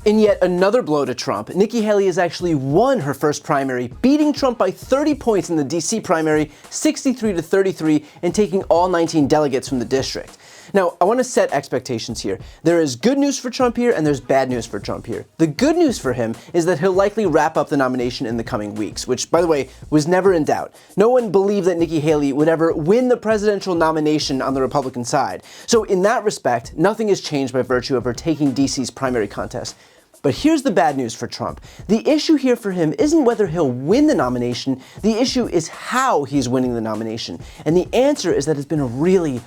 In yet another blow to Trump, Nikki Haley has actually won her first primary, beating Trump by 30 points in the D.C. primary, 63-33, and taking all 19 delegates from the district. Now, I want to set expectations here. There is good news for Trump here, and there's bad news for Trump here. The good news for him is that he'll likely wrap up the nomination in the coming weeks, which, by the way, was never in doubt. No one believed that Nikki Haley would ever win the presidential nomination on the Republican side. So in that respect, nothing has changed by virtue of her taking D.C.'s primary contest. But here's the bad news for Trump. The issue here for him isn't whether he'll win the nomination. The issue is how he's winning the nomination. And the answer is that it's been a really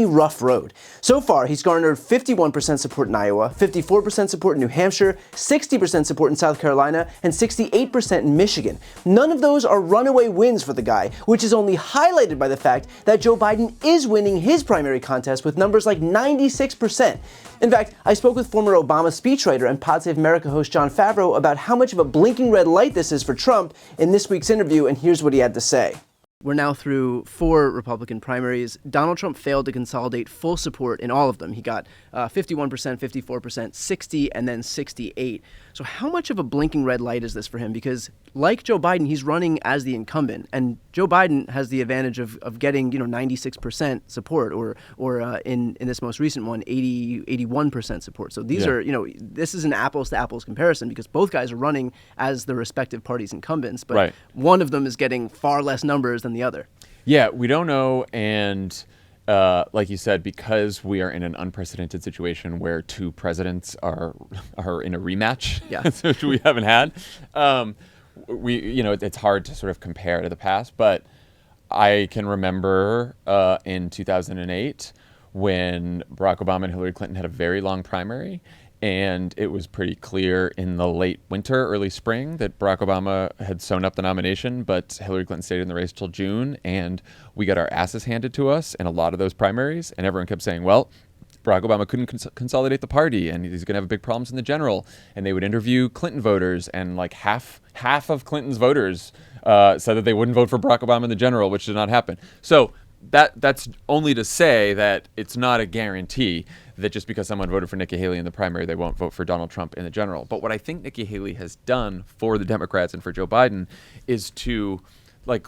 rough road. So far, he's garnered 51% support in Iowa, 54% support in New Hampshire, 60% support in South Carolina, and 68% in Michigan. None of those are runaway wins for the guy, which is only highlighted by the fact that Joe Biden is winning his primary contest with numbers like 96%. In fact, I spoke with former Obama speechwriter and Pod Save America host Jon Favreau about how much of a blinking red light this is for Trump in this week's interview, and here's what he had to say. We're now through 4 Republican primaries. Donald Trump failed to consolidate full support in all of them. He got 51%, 54%, 60, and then 68. So how much of a blinking red light is this for him? Because like Joe Biden, he's running as the incumbent, and Joe Biden has the advantage of getting 96% support, or in this most recent one, 81% support. So these are this is an apples to apples comparison because both guys are running as the respective parties' incumbents, but one of them is getting far less numbers than the other. Yeah, we don't know, and like you said, because we are in an unprecedented situation where 2 presidents are in a rematch, which we haven't had. It's hard to sort of compare to the past, but I can remember in 2008 when Barack Obama and Hillary Clinton had a very long primary, and it was pretty clear in the late winter, early spring that Barack Obama had sewn up the nomination, but Hillary Clinton stayed in the race till June, and we got our asses handed to us in a lot of those primaries, and everyone kept saying, well, Barack Obama couldn't consolidate the party, and he's going to have big problems in the general. And they would interview Clinton voters, and like half of Clinton's voters said that they wouldn't vote for Barack Obama in the general, which did not happen. So that's only to say that it's not a guarantee that just because someone voted for Nikki Haley in the primary, they won't vote for Donald Trump in the general. But what I think Nikki Haley has done for the Democrats and for Joe Biden is to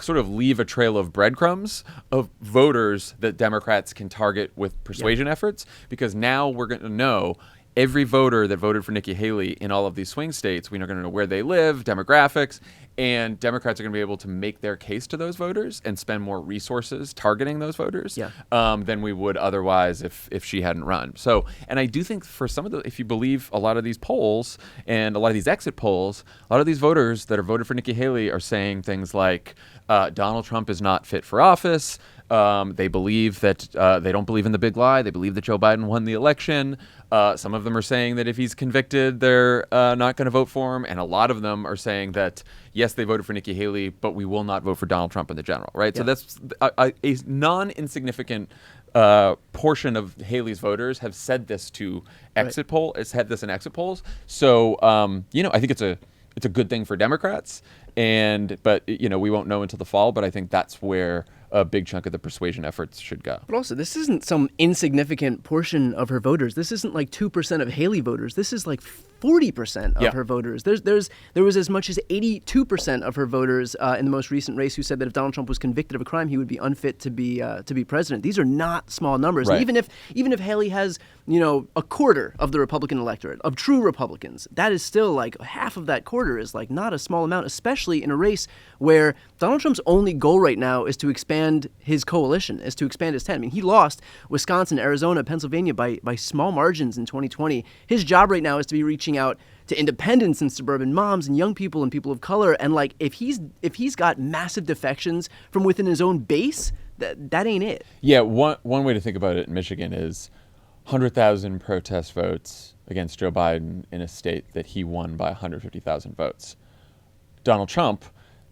sort of leave a trail of breadcrumbs of voters that Democrats can target with persuasion efforts, because now we're going to know every voter that voted for Nikki Haley in all of these swing states. We're going to know where they live, demographics, and Democrats are going to be able to make their case to those voters and spend more resources targeting those voters than we would otherwise if she hadn't run. So, and I do think for some of if you believe a lot of these polls and a lot of these exit polls, a lot of these voters that are voted for Nikki Haley are saying things like Donald Trump is not fit for office. They believe that they don't believe in the big lie. They believe that Joe Biden won the election. Some of them are saying that if he's convicted, they're not going to vote for him. And a lot of them are saying that, yes, they voted for Nikki Haley, but we will not vote for Donald Trump in the general, right? So that's a non-insignificant portion of Haley's voters have said this to exit poll. It's had this in exit polls. So, I think it's a good thing for Democrats. But we won't know until the fall. But I think that's where a big chunk of the persuasion efforts should go. But also, this isn't some insignificant portion of her voters. This isn't like 2% of Haley voters. This is like 40% of her voters. There was as much as 82% of her voters in the most recent race who said that if Donald Trump was convicted of a crime, he would be unfit to be president. These are not small numbers. Right. And even if Haley has a quarter of the Republican electorate of true Republicans, that is still like half of that quarter is like not a small amount, especially in a race where Donald Trump's only goal right now is to expand his coalition, is to expand his tent. I mean, he lost Wisconsin, Arizona, Pennsylvania by small margins in 2020. His job right now is to be reaching out to independents and suburban moms and young people and people of color. And like, if he's got massive defections from within his own base, that ain't it. Yeah, one way to think about it in Michigan is 100,000 protest votes against Joe Biden in a state that he won by 150,000 votes. Donald Trump,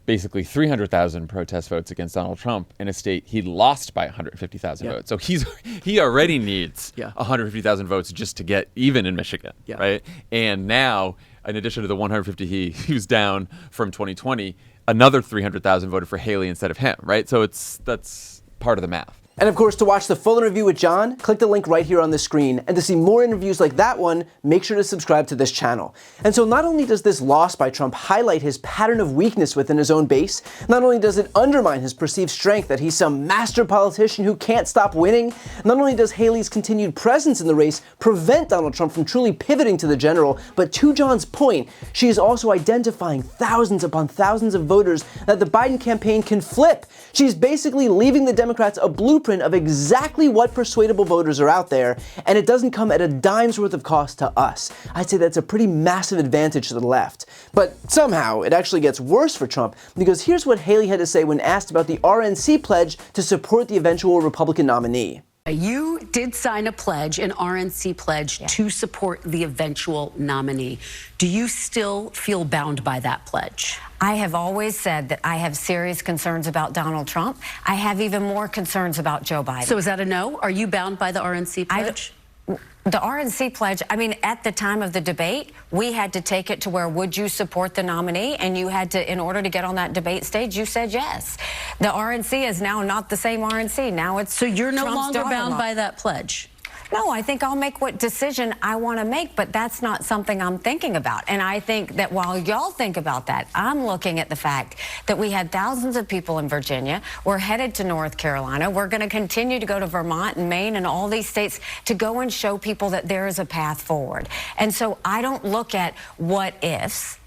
basically 300,000 protest votes against Donald Trump in a state he lost by 150,000 votes. So he already needs 150,000 votes just to get even in Michigan, right? And now, in addition to the 150 he was down from 2020, another 300,000 voted for Haley instead of him, right? So that's part of the math. And of course, to watch the full interview with John, click the link right here on the screen. And to see more interviews like that one, make sure to subscribe to this channel. And so not only does this loss by Trump highlight his pattern of weakness within his own base, not only does it undermine his perceived strength that he's some master politician who can't stop winning, not only does Haley's continued presence in the race prevent Donald Trump from truly pivoting to the general, but to John's point, she is also identifying thousands upon thousands of voters that the Biden campaign can flip. She's basically leaving the Democrats a blueprint of exactly what persuadable voters are out there, and it doesn't come at a dime's worth of cost to us. I'd say that's a pretty massive advantage to the left. But somehow, it actually gets worse for Trump, because here's what Haley had to say when asked about the RNC pledge to support the eventual Republican nominee. You did sign a pledge, an RNC pledge, to support the eventual nominee. Do you still feel bound by that pledge? I have always said that I have serious concerns about Donald Trump. I have even more concerns about Joe Biden. So is that a no? Are you bound by the RNC pledge? The RNC pledge, I mean, at the time of the debate, we had to take it to where would you support the nominee? And you had to, in order to get on that debate stage, you said yes. The RNC is now not the same RNC. Now it's So you're no Trump's longer bound daughter-in-law. by that pledge? No, I think I'll make what decision I want to make, but that's not something I'm thinking about. And I think that while y'all think about that, I'm looking at the fact that we had thousands of people in Virginia. We're headed to North Carolina. We're going to continue to go to Vermont and Maine and all these states to go and show people that there is a path forward. And so I don't look at what ifs.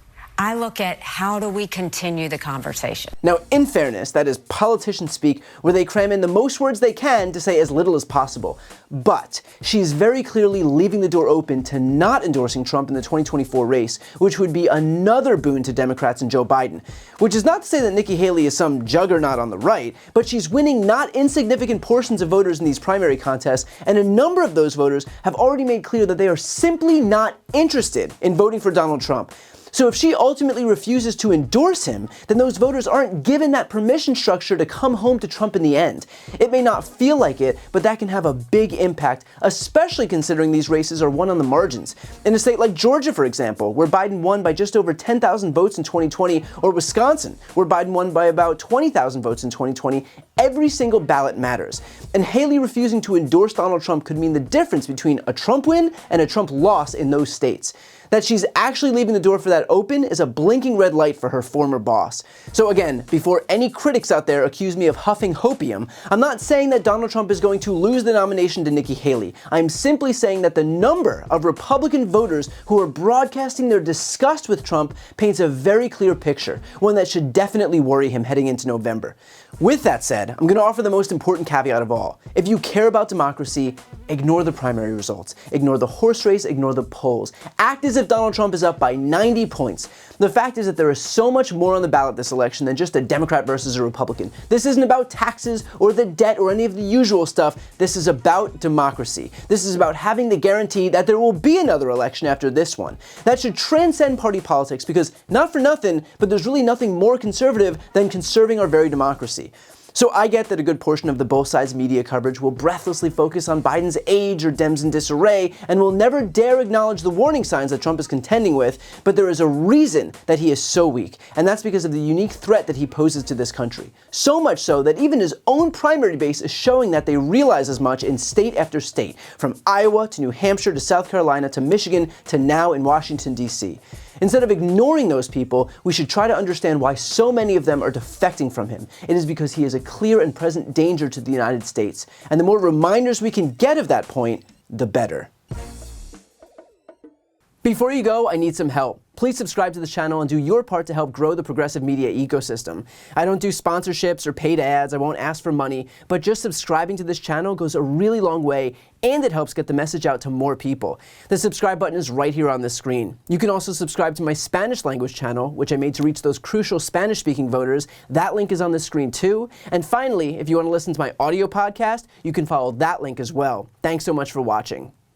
I look at how do we continue the conversation. Now, in fairness, that is politician speak where they cram in the most words they can to say as little as possible. But she's very clearly leaving the door open to not endorsing Trump in the 2024 race, which would be another boon to Democrats and Joe Biden. Which is not to say that Nikki Haley is some juggernaut on the right, but she's winning not insignificant portions of voters in these primary contests, and a number of those voters have already made clear that they are simply not interested in voting for Donald Trump. So if she ultimately refuses to endorse him, then those voters aren't given that permission structure to come home to Trump in the end. It may not feel like it, but that can have a big impact, especially considering these races are won on the margins. In a state like Georgia, for example, where Biden won by just over 10,000 votes in 2020, or Wisconsin, where Biden won by about 20,000 votes in 2020, every single ballot matters. And Haley refusing to endorse Donald Trump could mean the difference between a Trump win and a Trump loss in those states. That she's actually leaving the door for that open is a blinking red light for her former boss. So again, before any critics out there accuse me of huffing hopium, I'm not saying that Donald Trump is going to lose the nomination to Nikki Haley. I'm simply saying that the number of Republican voters who are broadcasting their disgust with Trump paints a very clear picture, one that should definitely worry him heading into November. With that said, I'm going to offer the most important caveat of all. If you care about democracy, ignore the primary results. Ignore the horse race, ignore the polls. Act as if Donald Trump is up by 90 points. The fact is that there is so much more on the ballot this election than just a Democrat versus a Republican. This isn't about taxes or the debt or any of the usual stuff. This is about democracy. This is about having the guarantee that there will be another election after this one. That should transcend party politics because, not for nothing, but there's really nothing more conservative than conserving our very democracy. So I get that a good portion of the both sides media coverage will breathlessly focus on Biden's age or Dems in disarray and will never dare acknowledge the warning signs that Trump is contending with, but there is a reason that he is so weak, and that's because of the unique threat that he poses to this country. So much so that even his own primary base is showing that they realize as much in state after state, from Iowa to New Hampshire to South Carolina to Michigan to now in Washington, D.C. Instead of ignoring those people, we should try to understand why so many of them are defecting from him. It is because he is a clear and present danger to the United States. And the more reminders we can get of that point, the better. Before you go, I need some help. Please subscribe to the channel and do your part to help grow the progressive media ecosystem. I don't do sponsorships or paid ads, I won't ask for money, but just subscribing to this channel goes a really long way, and it helps get the message out to more people. The subscribe button is right here on the screen. You can also subscribe to my Spanish language channel, which I made to reach those crucial Spanish-speaking voters. That link is on the screen too. And finally, if you want to listen to my audio podcast, you can follow that link as well. Thanks so much for watching.